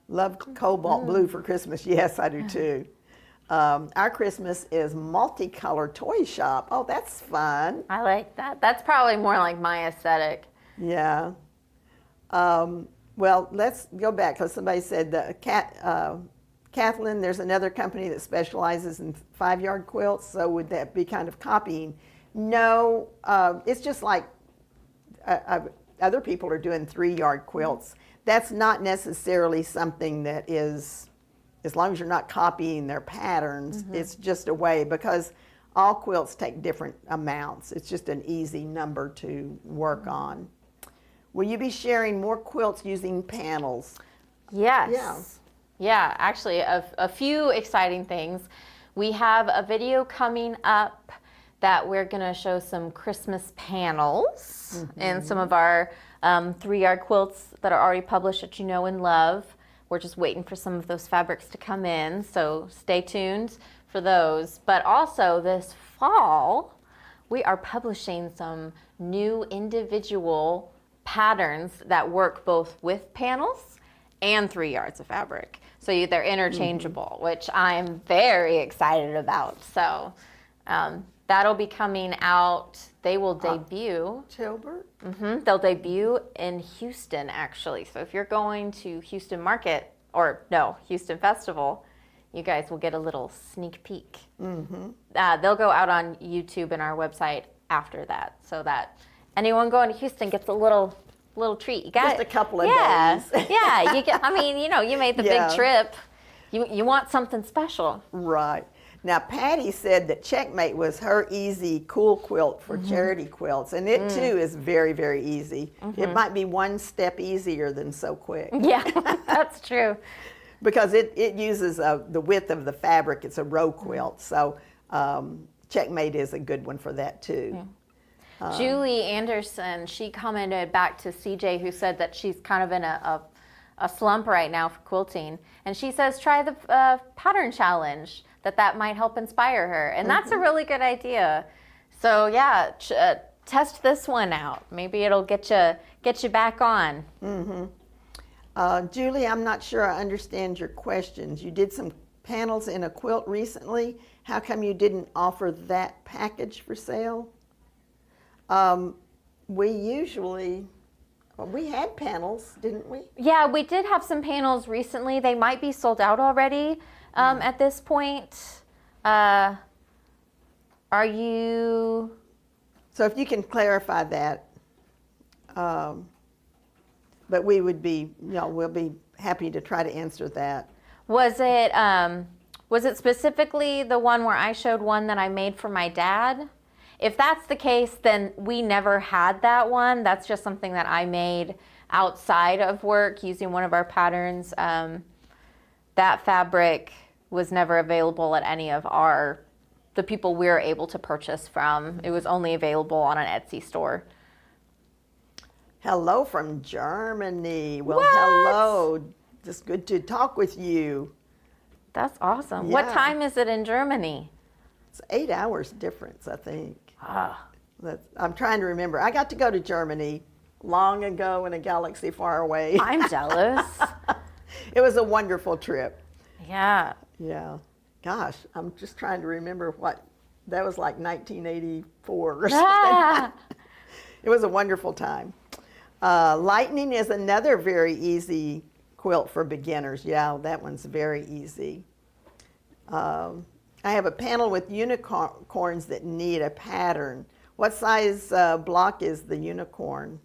Love cobalt blue for Christmas. Yes, I do too. Our Christmas is multicolored toy shop. Oh, that's fun. I like that. That's probably more like my aesthetic. Yeah. Well, let's go back because somebody said Kathleen, there's another company that specializes in 5-yard quilts. So would that be kind of copying? No, it's just like other people are doing 3-yard quilts. That's not necessarily something that is, as long as you're not copying their patterns, it's just a way, because all quilts take different amounts. It's just an easy number to work on. Will you be sharing more quilts using panels? Yes. Yeah, actually, a few exciting things. We have a video coming up that we're going to show some Christmas panels and some of our 3-yard quilts that are already published that you know and love. We're just waiting for some of those fabrics to come in, so stay tuned for those. But also this fall, we are publishing some new individual patterns that work both with panels and 3 yards of fabric. So they're interchangeable, which I'm very excited about. So that'll be coming out. They will debut. October? They'll debut in Houston, actually. So if you're going to Houston Market, or no, Houston Festival, you guys will get a little sneak peek. They'll go out on YouTube and our website after that, so that anyone going to Houston gets a little treat. You got Just a couple of days. days. Yeah, you get. I mean, you made the Yeah. big trip. You want something special. Right. Now, Patty said that Checkmate was her easy, cool quilt for charity quilts, and it too is very, very easy. It might be one step easier than So Quick. Yeah, that's true. Because it uses the width of the fabric. It's a row quilt, so Checkmate is a good one for that too. Julie Anderson, she commented back to CJ, who said that she's kind of in a slump right now for quilting, and she says try the pattern challenge. That might help inspire her, and that's a really good idea. So yeah, test this one out. Maybe it'll get you back on. Julie, I'm not sure I understand your questions. You did some panels in a quilt recently. How come you didn't offer that package for sale? We had panels, didn't we? Yeah, we did have some panels recently. They might be sold out already at this point. Are you? So if you can clarify that, but we would be, we'll be happy to try to answer that. Was it specifically the one where I showed one that I made for my dad? If that's the case, then we never had that one. That's just something that I made outside of work using one of our patterns. That fabric was never available at any of the people we were able to purchase from. It was only available on an Etsy store. Hello from Germany. Well, What? hello. Just good to talk with you. That's awesome. What Yeah. time is it in Germany? It's 8 hours difference, I think. Ah. I'm trying to remember. I got to go to Germany long ago in a galaxy far away. I'm jealous. It was a wonderful trip. Yeah. Yeah. Gosh, I'm just trying to remember that was like 1984 or something. Ah. It was a wonderful time. Lightning is another very easy quilt for beginners. Yeah, that one's very easy. I have a panel with unicorns that need a pattern. What size block is the unicorn?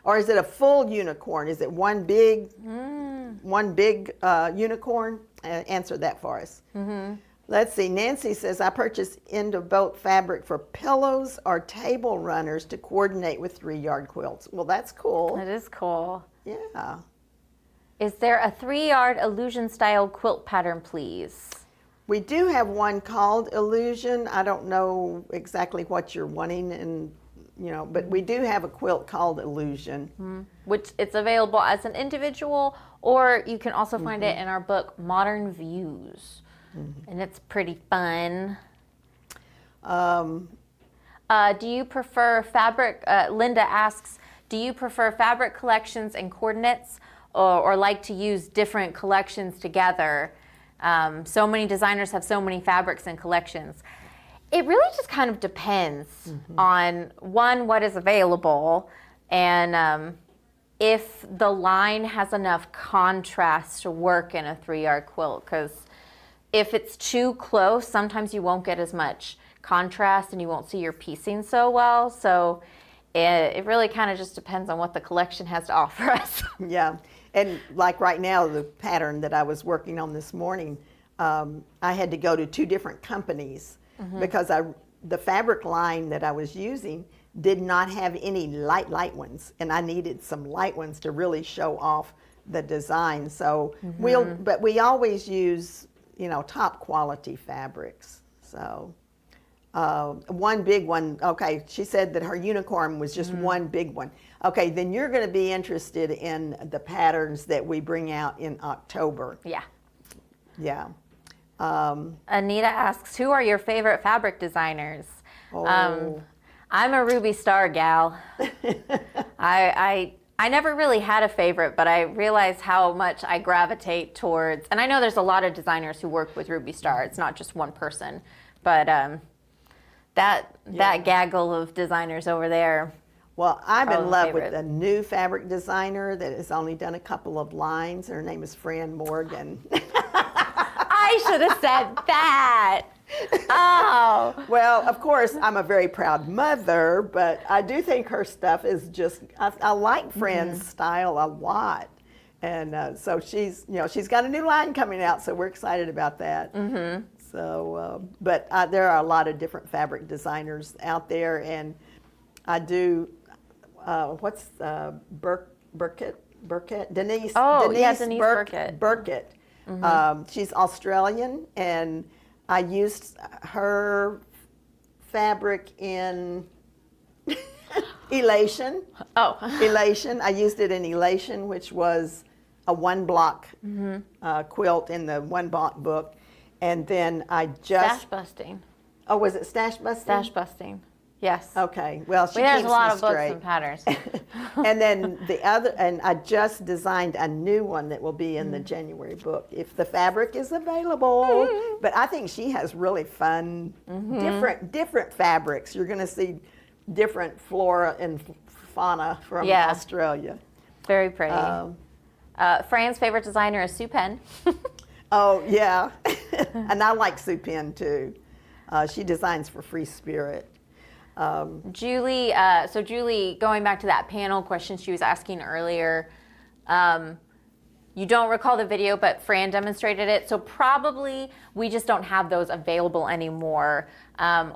Or is it a full unicorn? Is it one big unicorn? Answer that for us. Let's see. Nancy says, I purchased end-of-boat fabric for pillows or table runners to coordinate with 3-yard quilts. Well, that's cool. That is cool. Yeah. Is there a 3-yard illusion style quilt pattern, please? We do have one called Illusion. I don't know exactly what you're wanting, but we do have a quilt called Illusion. Which it's available as an individual, or you can also find it in our book, Modern Views. And it's pretty fun. Do you prefer fabric? Linda asks, do you prefer fabric collections and coordinates, or like to use different collections together? So many designers have so many fabrics and collections. It really just kind of depends on, one, what is available, and if the line has enough contrast to work in a 3-yard quilt. Because if it's too close, sometimes you won't get as much contrast and you won't see your piecing so well. So it really kind of just depends on what the collection has to offer us. Yeah. And like right now, the pattern that I was working on this morning, I had to go to 2 different companies because the fabric line that I was using did not have any light ones, and I needed some light ones to really show off the design. So but we always use, top quality fabrics. So one big one, okay, she said that her unicorn was just one big one. Okay, then you're going to be interested in the patterns that we bring out in October. Yeah. Yeah. Anita asks, who are your favorite fabric designers? Oh. I'm a Ruby Star gal. I never really had a favorite, but I realized how much I gravitate towards, and I know there's a lot of designers who work with Ruby Star. It's not just one person, but that gaggle of designers over there. Well, I'm in Probably love favorite. with a new fabric designer that has only done a couple of lines. Her name is Fran Morgan. I I should have said that. Oh. Well, of course, I'm a very proud mother, but I do think her stuff is just, I like Fran's style a lot. And so she's got a new line coming out, so we're excited about that. So, but there are a lot of different fabric designers out there, and I do, what's Burkett? Denise. Oh, Denise Denise Burkett. She's Australian, and I used her fabric in Elation. Oh. Elation. I used it in Elation, which was a one-block quilt in the one-block book. And then I just... Stash busting. Oh, was it stash busting? Stash busting. Yes. Okay. Well, she There's keeps a lot me of books straight. and patterns. And then and I just designed a new one that will be in the January book if the fabric is available. But I think she has really fun, different fabrics. You're going to see different flora and fauna from Australia. Very pretty. Fran's favorite designer is Sue Penn. Oh, yeah. And I like Sue Penn, too. She designs for Free Spirit. Julie, so Julie, going back to that panel question she was asking earlier, you don't recall the video, but Fran demonstrated it. So probably we just don't have those available anymore.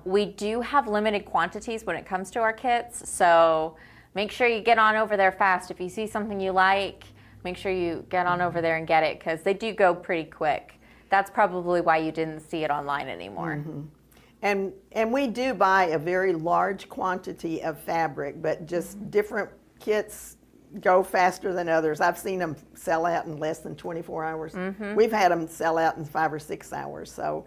We do have limited quantities when it comes to our kits. So make sure you get on over there fast. If you see something you like, make sure you get on over there and get it, because they do go pretty quick. That's probably why you didn't see it online anymore. And we do buy a very large quantity of fabric, but just different kits go faster than others. I've seen them sell out in less than 24 hours. We've had them sell out in 5 or 6 hours. So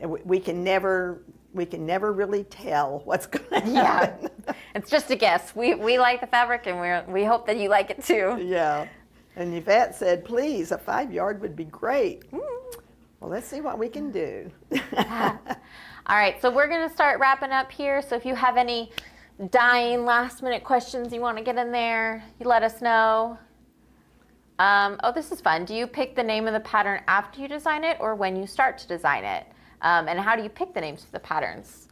we can never really tell what's going to happen. It's just a guess. We like the fabric, and we hope that you like it too. Yeah. And Yvette said, please, a 5-yard would be great. Well, let's see what we can do. All right, so we're going to start wrapping up here. So if you have any dying last-minute questions you want to get in there, you let us know. Oh, this is fun. Do you pick the name of the pattern after you design it, or when you start to design it? And how do you pick the names of the patterns?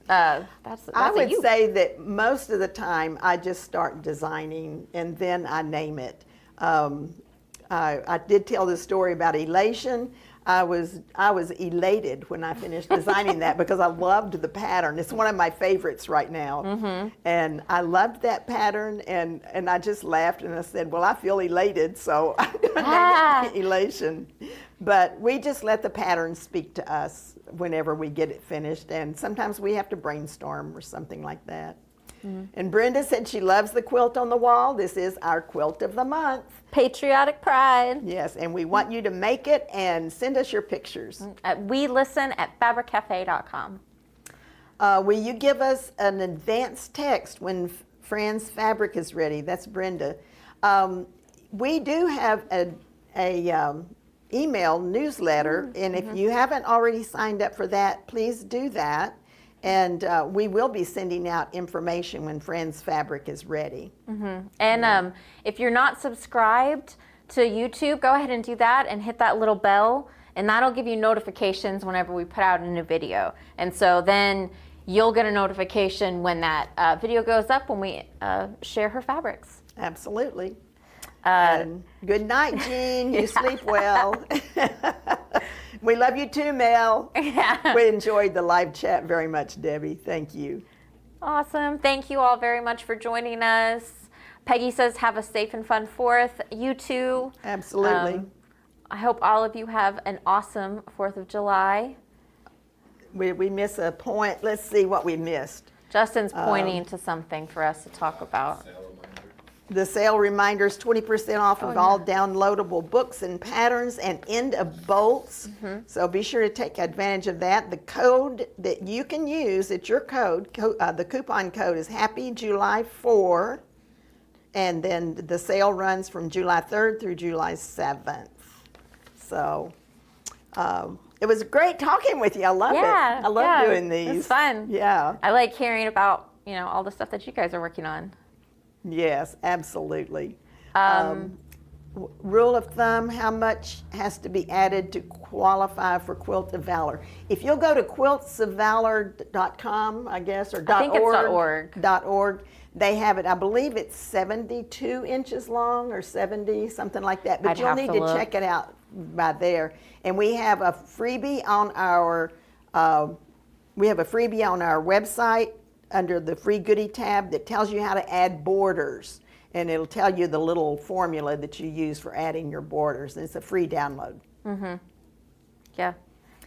That's I would say that most of the time I just start designing and then I name it. I did tell the story about Elation. I was elated when I finished designing that because I loved the pattern. It's one of my favorites right now. And I loved that pattern, and I just laughed and I said, well, I feel elated, so I'm going to name it Elation. But we just let the pattern speak to us whenever we get it finished, and sometimes we have to brainstorm or something like that. And Brenda said she loves the quilt on the wall. This is our quilt of the month. Patriotic Pride. Yes, and we want you to make it and send us your pictures. We listen at fabriccafe.com. Will you give us an advance text when Fran's fabric is ready? That's Brenda. We do have a email newsletter, and if you haven't already signed up for that, please do that. And we will be sending out information when Fran's fabric is ready. And if you're not subscribed to YouTube, go ahead and do that and hit that little bell, and that'll give you notifications whenever we put out a new video. And so then you'll get a notification when that video goes up when we share her fabrics. Absolutely. Good night, Jean. You sleep well. We love you too, Mel. We enjoyed the live chat very much, Debbie. Thank you. Awesome. Thank you all very much for joining us. Peggy says, have a safe and fun 4th. You too. Absolutely. I hope all of you have an awesome 4th of July. We miss a point. Let's see what we missed. Justin's pointing to something for us to talk about. The sale reminders, 20% off of all downloadable books and patterns and end of bolts. So be sure to take advantage of that. The code that you can use, it's your code. The coupon code is Happy July 4. And then the sale runs from July 3rd through July 7th. So it was great talking with you. I love it. I love doing these. It's fun. Yeah. I like hearing about, all the stuff that you guys are working on. Yes, absolutely. rule of thumb, how much has to be added to qualify for Quilt of Valor? If you'll go to quiltsofvalor.com, I guess, or I think it's .org, .org, they have it. I believe it's 72 inches long or 70, something like that. But you'll need to check it out by there. And we have a freebie on our website under the free goodie tab that tells you how to add borders. And it'll tell you the little formula that you use for adding your borders. And it's a free download. Yeah.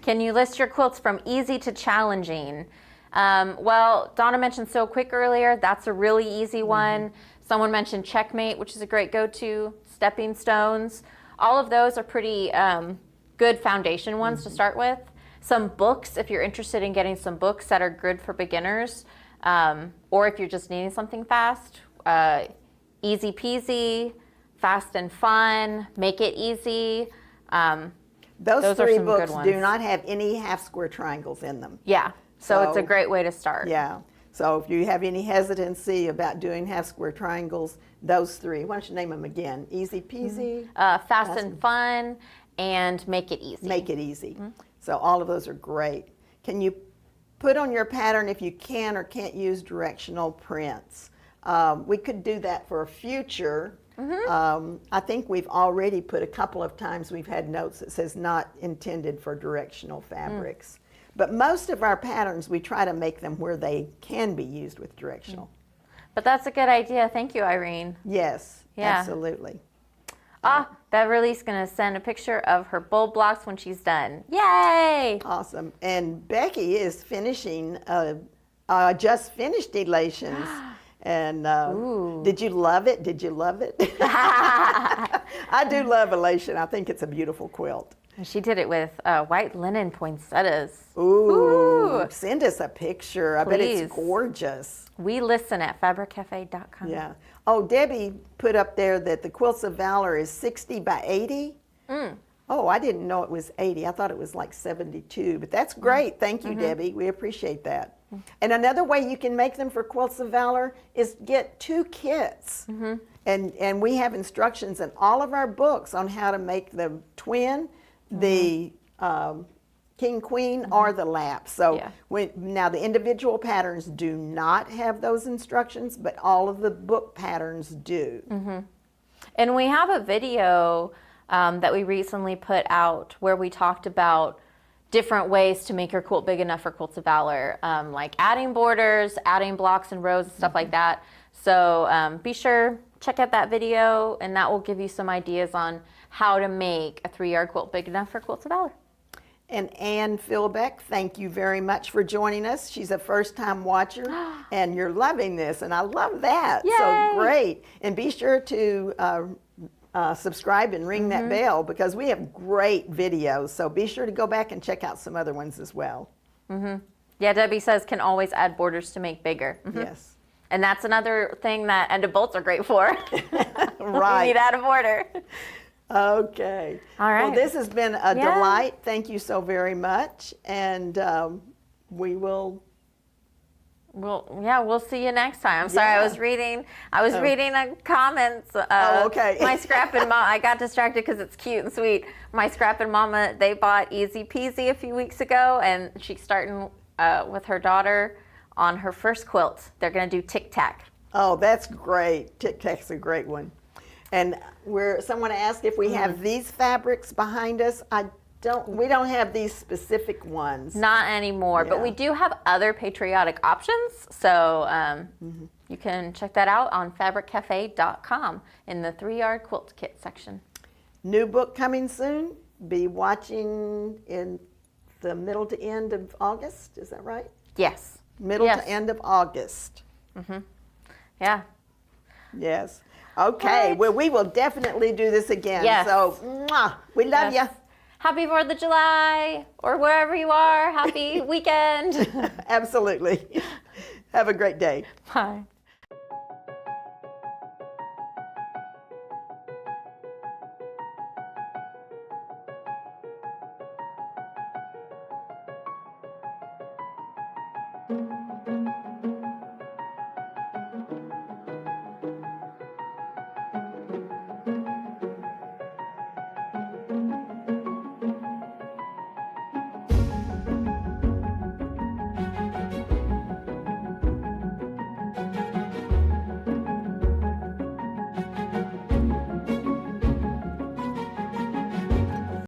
Can you list your quilts from easy to challenging? Well, Donna mentioned So Quick earlier. That's a really easy one. Someone mentioned Checkmate, which is a great go-to. Stepping Stones. All of those are pretty good foundation ones to start with. Some books, if you're interested in getting some books that are good for beginners, or if you're just needing something fast. Easy Peasy, Fast and Fun, Make It Easy. Those three books do not have any half square triangles in them. Yeah, so it's a great way to start. Yeah, so if you have any hesitancy about doing half square triangles, those three, why don't you name them again? Easy Peasy, Fast and Fun, and Make It Easy. Make It Easy. So all of those are great. Can you put on your pattern if you can or can't use directional prints? We could do that for a future. I think we've already put a couple of times, we've had notes that says not intended for directional fabrics. But most of our patterns, we try to make them where they can be used with directional. But that's a good idea. Thank you, Irene. Yes, absolutely. Beverly's going to send a picture of her bulb blocks when she's done. Yay! Awesome. And Becky is finishing, just finished Elations. And did you love it? Did you love it? I do love Elation. I think it's a beautiful quilt. And she did it with white linen poinsettias. Ooh. Send us a picture. I bet Please. it's gorgeous. We listen at fabriccafe.com. Yeah. Oh, Debbie put up there that the Quilts of Valor is 60 by 80. Oh, I didn't know it was 80. I thought it was like 72. But that's great. Thank you, Debbie. We appreciate that. And another way you can make them for Quilts of Valor is get 2 kits. And we have instructions in all of our books on how to make the twin, the king, queen, or the lap. So now the individual patterns do not have those instructions, but all of the book patterns do. And we have a video that we recently put out where we talked about different ways to make your quilt big enough for Quilts of Valor, like adding borders, adding blocks and rows and stuff like that. So be sure, check out that video, and that will give you some ideas on how to make a 3-yard quilt big enough for Quilts of Valor. And Ann Philbeck, thank you very much for joining us. She's a first-time watcher, and you're loving this, and I love that. Yay! So great. And be sure to subscribe and ring that bell, because we have great videos. So be sure to go back and check out some other ones as well. Yeah, Debbie says can always add borders to make bigger. Yes. And that's another thing that ended bolts are great for. Right. You need to add a border. Okay. All right. Well, this has been a delight. Thank you so very much. And we will. We'll see you next time. I'm sorry, I was reading a comments. Okay. My Scrap and Mama, I got distracted because it's cute and sweet. My Scrap and Mama, they bought Easy Peasy a few weeks ago, and she's starting with her daughter on her first quilt. They're going to do Tic Tac. Oh, that's great. Tic Tac's a great one. And someone asked if we have these fabrics behind us. We don't have these specific ones. Not anymore, but we do have other patriotic options. So you can check that out on fabriccafe.com in the 3-yard quilt kit section. New book coming soon. Be watching in the middle to end of August. Is that right? Yes. Middle to end of August. Yeah. Yes. Okay. Right. Well, we will definitely do this again. Yes. So, we love you. Happy 4th of July, or wherever you are. Happy weekend. Absolutely. Have a great day. Bye.